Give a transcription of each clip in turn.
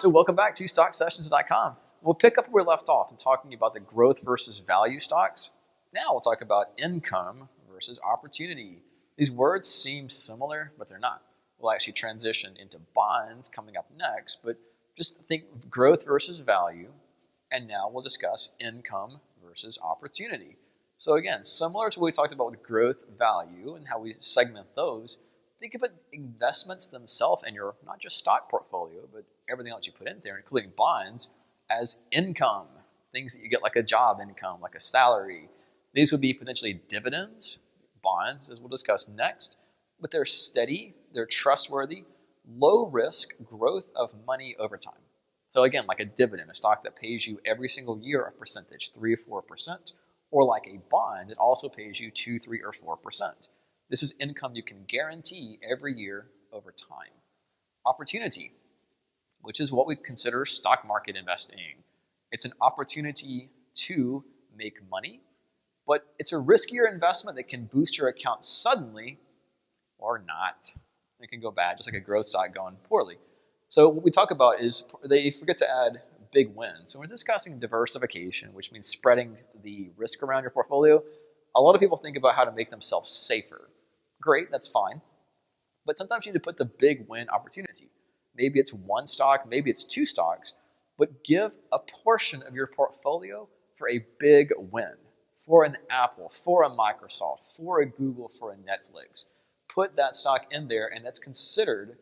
So welcome back to StockSessions.com. We'll pick up where we left off in talking about the growth versus value stocks. Now we'll talk about income versus opportunity. These words seem similar, but they're not. We'll actually transition into bonds coming up next, but just think growth versus value, and now we'll discuss income versus opportunity. So again, similar to what we talked about with growth, value, and how we segment those, think about investments themselves and your not just stock portfolio, but everything else you put in there, including bonds, as income. Things that you get like a job income, like a salary. These would be potentially dividends, bonds, as we'll discuss next, but they're steady, they're trustworthy, low risk growth of money over time. So again, like a dividend, a stock that pays you every single year a percentage, 3 or 4%, or like a bond that also pays you 2, 3, or 4%. This is income you can guarantee every year over time. Opportunity, which is what we consider stock market investing. It's an opportunity to make money, but it's a riskier investment that can boost your account suddenly or not. It can go bad, just like a growth stock going poorly. So what we talk about is they forget to add big wins. So we're discussing diversification, which means spreading the risk around your portfolio. A lot of people think about how to make themselves safer. Great, that's fine. But sometimes you need to put the big win opportunity. Maybe it's one stock, maybe it's two stocks, but give a portion of your portfolio for a big win, for an Apple, for a Microsoft, for a Google, for a Netflix. Put that stock in there, and that's considered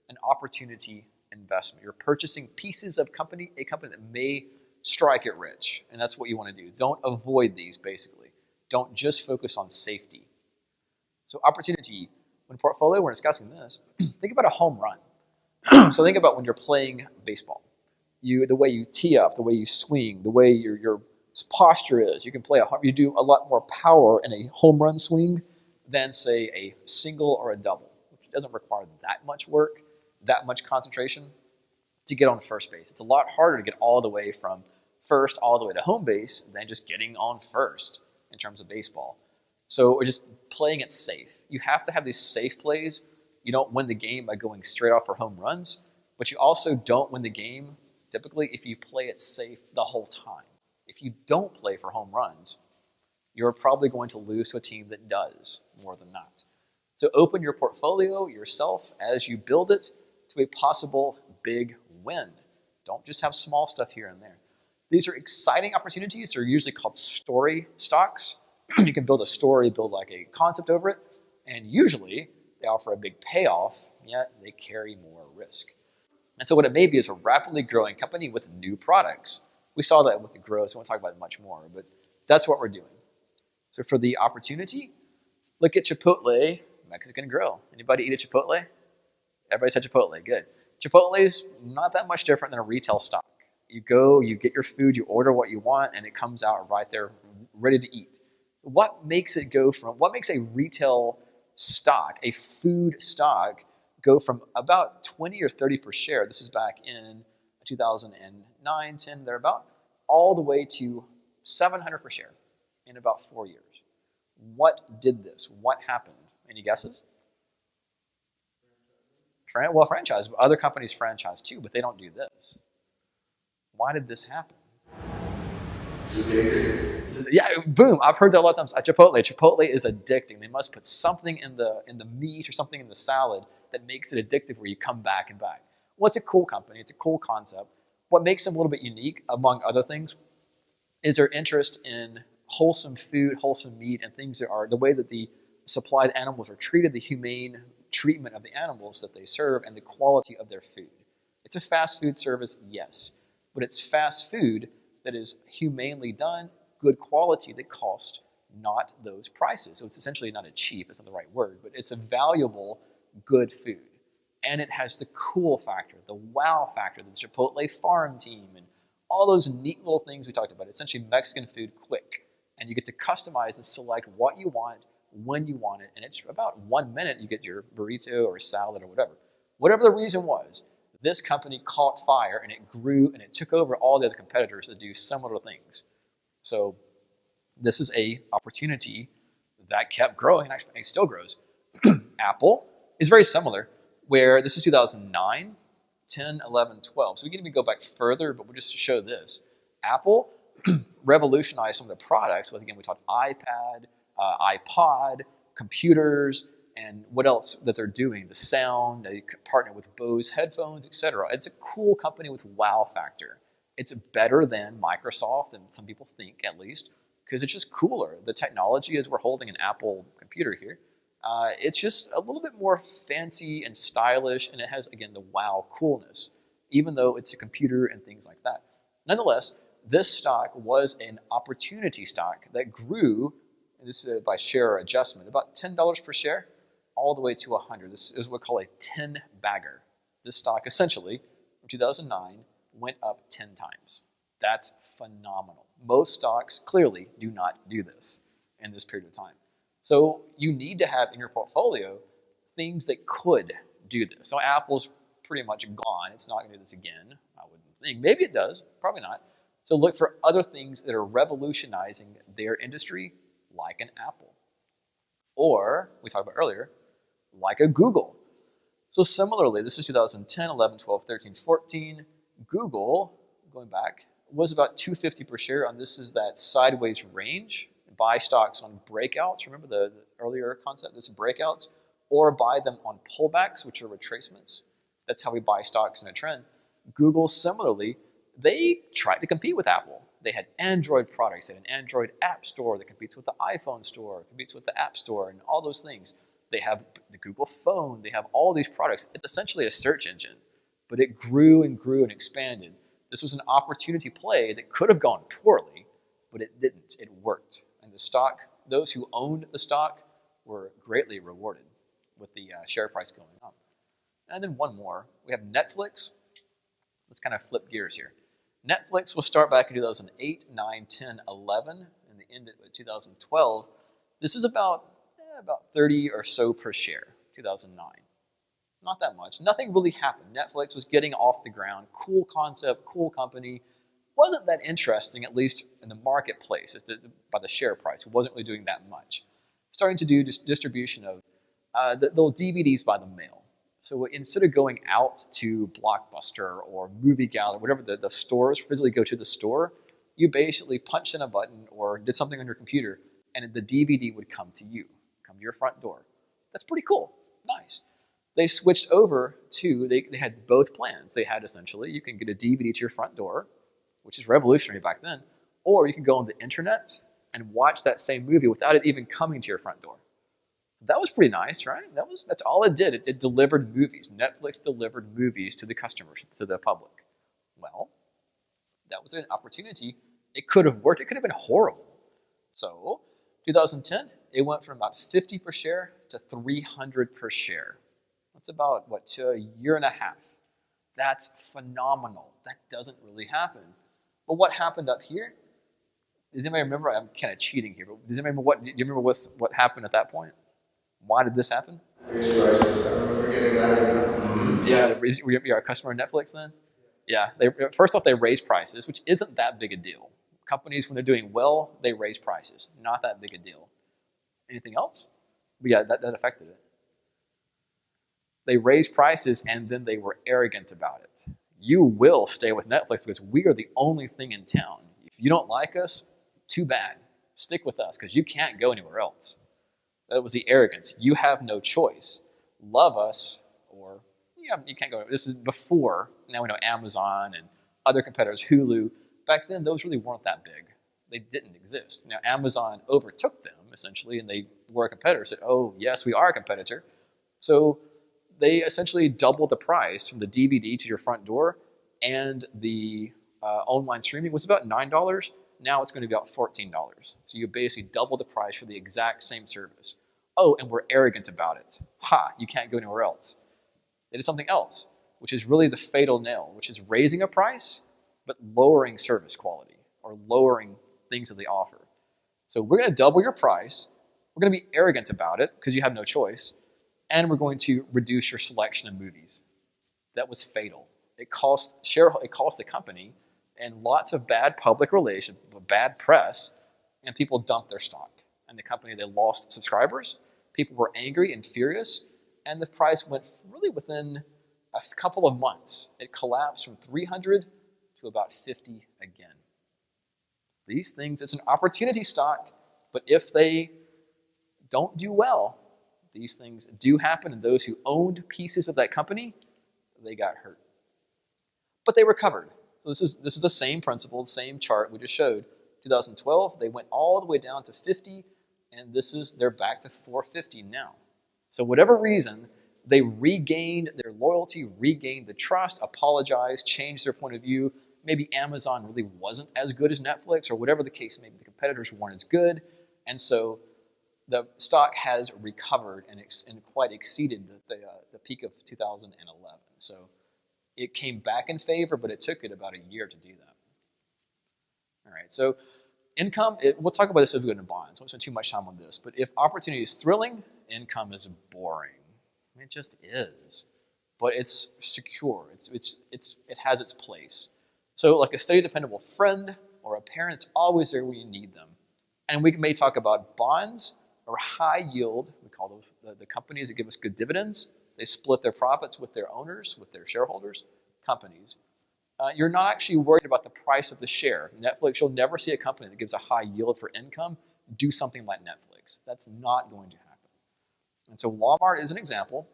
an opportunity investment. You're purchasing pieces of a company that may strike it rich, and that's what you want to do. Don't avoid these, basically. Don't just focus on safety. So opportunity, when portfolio, we're discussing this, think about a home run. So think about when you're playing baseball. The way you tee up, the way you swing, the way your posture is. You can play you do a lot more power in a home run swing than, say, a single or a double. It doesn't require that much work, that much concentration to get on first base. It's a lot harder to get all the way from first all the way to home base than just getting on first in terms of baseball. So we're just playing it safe. You have to have these safe plays. You don't win the game by going straight off for home runs, but you also don't win the game typically if you play it safe the whole time. If you don't play for home runs, you're probably going to lose to a team that does more than not. So open your portfolio yourself as you build it to a possible big win. Don't just have small stuff here and there. These are exciting opportunities. They're usually called story stocks. You can build a story, build like a concept over it, and usually they offer a big payoff, yet they carry more risk. And so what it may be is a rapidly growing company with new products. We saw that with the growth, so I won't talk about it much more, but that's what we're doing. So for the opportunity, look at Chipotle Mexican Grill. Anybody eat at Chipotle? Everybody said Chipotle, good. Chipotle is not that much different than a retail stock. You go, you get your food, you order what you want, and it comes out right there ready to eat. What makes a retail stock, a food stock, go from about 20 or 30 per share, this is back in 2009, 10, thereabout, all the way to 700 per share in about 4 years. What did this? What happened? Any guesses? Well, franchise. Other companies franchise too, but they don't do this. Why did this happen? Yeah, boom. I've heard that a lot of times at Chipotle. Chipotle is addicting. They must put something in the meat or something in the salad that makes it addictive where you come back and back. Well, it's a cool company. It's a cool concept. What makes them a little bit unique, among other things, is their interest in wholesome food, wholesome meat, and things that are the way that the supplied animals are treated, the humane treatment of the animals that they serve, and the quality of their food. It's a fast food service, yes, but it's fast food that is humanely done, good quality that costs not those prices. So it's essentially not a cheap, it's not the right word, but it's a valuable, good food. And it has the cool factor, the wow factor, the Chipotle farm team, and all those neat little things we talked about. Essentially Mexican food quick. And you get to customize and select what you want, when you want it. And it's about 1 minute you get your burrito or salad or whatever. Whatever the reason was, this company caught fire and it grew and it took over all the other competitors that do similar things. So this is a opportunity that kept growing and actually still grows. Apple is very similar, where this is 2009. 10, 11, 12. So we can even go back further, but we'll just show this. Apple revolutionized some of the products. Again, we talked iPad, iPod, computers, and what else that they're doing, the sound, they partner with Bose headphones, etc. It's a cool company with wow factor. It's better than Microsoft, and some people think at least, because it's just cooler. The technology, as we're holding an Apple computer here, it's just a little bit more fancy and stylish, and it has, again, the wow coolness, even though it's a computer and things like that. Nonetheless, this stock was an opportunity stock that grew, and this is by share adjustment, about $10 per share, all the way to 100. This is what we call a 10-bagger. This stock, essentially, from 2009, went up 10 times. That's phenomenal. Most stocks clearly do not do this in this period of time. So you need to have in your portfolio things that could do this. So Apple's pretty much gone. It's not going to do this again, I wouldn't think. Maybe it does, probably not. So look for other things that are revolutionizing their industry, like an Apple. Or, we talked about earlier, like a Google. So similarly, this is 2010, 11, 12, 13, 14. Google, going back, was about $250 per share. And this is that sideways range. Buy stocks on breakouts. Remember the earlier concept? This is breakouts. Or buy them on pullbacks, which are retracements. That's how we buy stocks in a trend. Google, similarly, they tried to compete with Apple. They had Android products. They had an Android app store that competes with the iPhone store, competes with the App Store, and all those things. They have the Google phone. They have all these products. It's essentially a search engine, but it grew and grew and expanded. This was an opportunity play that could have gone poorly, but it didn't. It worked. And the stock, those who owned the stock were greatly rewarded with the share price going up. And then one more. We have Netflix. Let's kind of flip gears here. Netflix will start back in 2008, 9, 10, 11, and the end of 2012. This is about 30 or so per share, 2009. Not that much. Nothing really happened. Netflix was getting off the ground. Cool concept, cool company. Wasn't that interesting, at least in the marketplace, by the share price. It wasn't really doing that much. Starting to do distribution of the little DVDs by the mail. So instead of going out to Blockbuster or Movie Gallery, whatever the stores, physically go to the store, you basically punched in a button or did something on your computer, and the DVD would come to you, come to your front door. That's pretty cool. Nice. They switched over to, they had both plans. They had essentially, you can get a DVD to your front door, which is revolutionary back then, or you can go on the internet and watch that same movie without it even coming to your front door. That was pretty nice, right? That's all it did. It delivered movies. Netflix delivered movies to the customers, to the public. Well, that was an opportunity. It could have worked. It could have been horrible. So, 2010, it went from about 50 per share to 300 per share. That's about, to a year and a half. That's phenomenal. That doesn't really happen. But what happened up here? Does anybody remember? I'm kind of cheating here, but does anybody remember do you remember what happened at that point? Why did this happen? Raise prices. I remember getting that. Yeah, were you a customer of Netflix then? Yeah. First off, they raised prices, which isn't that big a deal. Companies, when they're doing well, they raise prices. Not that big a deal. Anything else? But yeah, that affected it. They raised prices, and then they were arrogant about it. You will stay with Netflix because we are the only thing in town. If you don't like us, too bad. Stick with us because you can't go anywhere else. That was the arrogance. You have no choice. Love us, or you can't go. This is before. Now we know Amazon and other competitors, Hulu. Back then, those really weren't that big. They didn't exist. Now Amazon overtook them essentially, and they were a competitor. Said, "Oh yes, we are a competitor." So they essentially doubled the price from the DVD to your front door, and the online streaming was about $9. Now it's going to be about $14. So you basically double the price for the exact same service. Oh, and we're arrogant about it. Ha, you can't go anywhere else. They did something else, which is really the fatal nail, which is raising a price, but lowering service quality or lowering things that they offer. So we're going to double your price. We're going to be arrogant about it because you have no choice. And we're going to reduce your selection of movies. That was fatal. It cost the company and lots of bad public relations, bad press, and people dumped their stock. And the company, they lost subscribers. People were angry and furious, and the price went really within a couple of months, it collapsed from 300 to about 50 again. These things, it's an opportunity stock, but if they don't do well, these things do happen, and those who owned pieces of that company, they got hurt. But they recovered. So this is the same principle, the same chart we just showed. 2012, they went all the way down to 50, and they're back to 450 now. So whatever reason, they regained their loyalty, regained the trust, apologized, changed their point of view. Maybe Amazon really wasn't as good as Netflix, or whatever the case may be. The competitors weren't as good, and so the stock has recovered and quite exceeded the peak of 2011. So it came back in favor, but it took it about a year to do that. All right, so income, we'll talk about this as we go into bonds. I won't spend too much time on this, but if opportunity is thrilling, income is boring. It just is. But it's secure. It has its place. So like a steady, dependable friend or a parent, it's always there when you need them. And we may talk about bonds or high yield. We call those the companies that give us good dividends. They split their profits with their owners, with their shareholders, companies. You're not actually worried about the price of the share. Netflix, you'll never see a company that gives a high yield for income do something like Netflix. That's not going to happen. And so Walmart is an example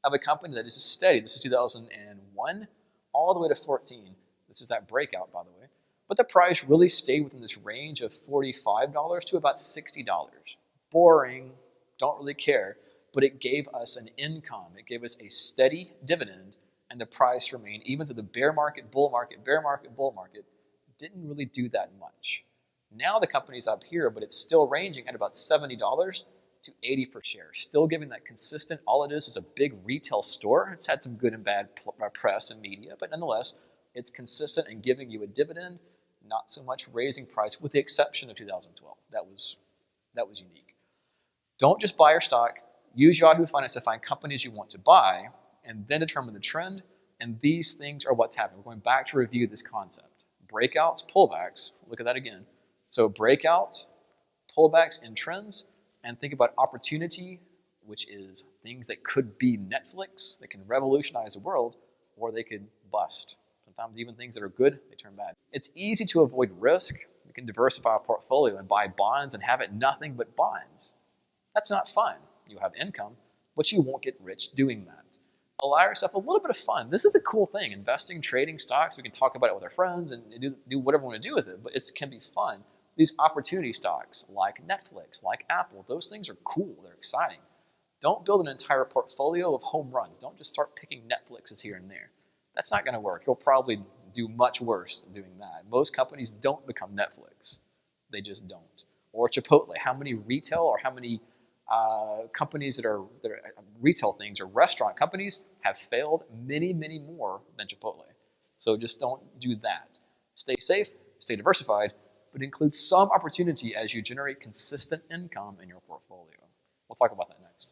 of a company that is steady. This is 2001 all the way to 14. This is that breakout, by the way. But the price really stayed within this range of $45 to about $60. Boring, don't really care, but it gave us an income. It gave us a steady dividend, and the price remained, even through the bear market, bull market, bear market, bull market, didn't really do that much. Now the company's up here, but it's still ranging at about $70 to $80 per share. Still giving that consistent, all it is a big retail store. It's had some good and bad press and media, but nonetheless, it's consistent and giving you a dividend, not so much raising price, with the exception of 2012. That was unique. Don't just buy your stock. Use Yahoo Finance to find companies you want to buy, and then determine the trend, and these things are what's happening. We're going back to review this concept. Breakouts, pullbacks, look at that again. So breakouts, pullbacks, and trends, and think about opportunity, which is things that could be Netflix, that can revolutionize the world, or they could bust. Sometimes even things that are good, they turn bad. It's easy to avoid risk. You can diversify a portfolio and buy bonds and have it nothing but bonds. That's not fun. You'll have income, but you won't get rich doing that. Allow yourself a little bit of fun. This is a cool thing, investing, trading stocks. We can talk about it with our friends and do whatever we want to do with it, but it can be fun. These opportunity stocks like Netflix, like Apple, those things are cool. They're exciting. Don't build an entire portfolio of home runs. Don't just start picking Netflixes here and there. That's not going to work. You'll probably do much worse than doing that. Most companies don't become Netflix. They just don't. Or Chipotle. How many retail or how many companies that are retail things or restaurant companies have failed? Many, many more than Chipotle. So just don't do that. Stay safe, stay diversified, but include some opportunity as you generate consistent income in your portfolio. We'll talk about that next.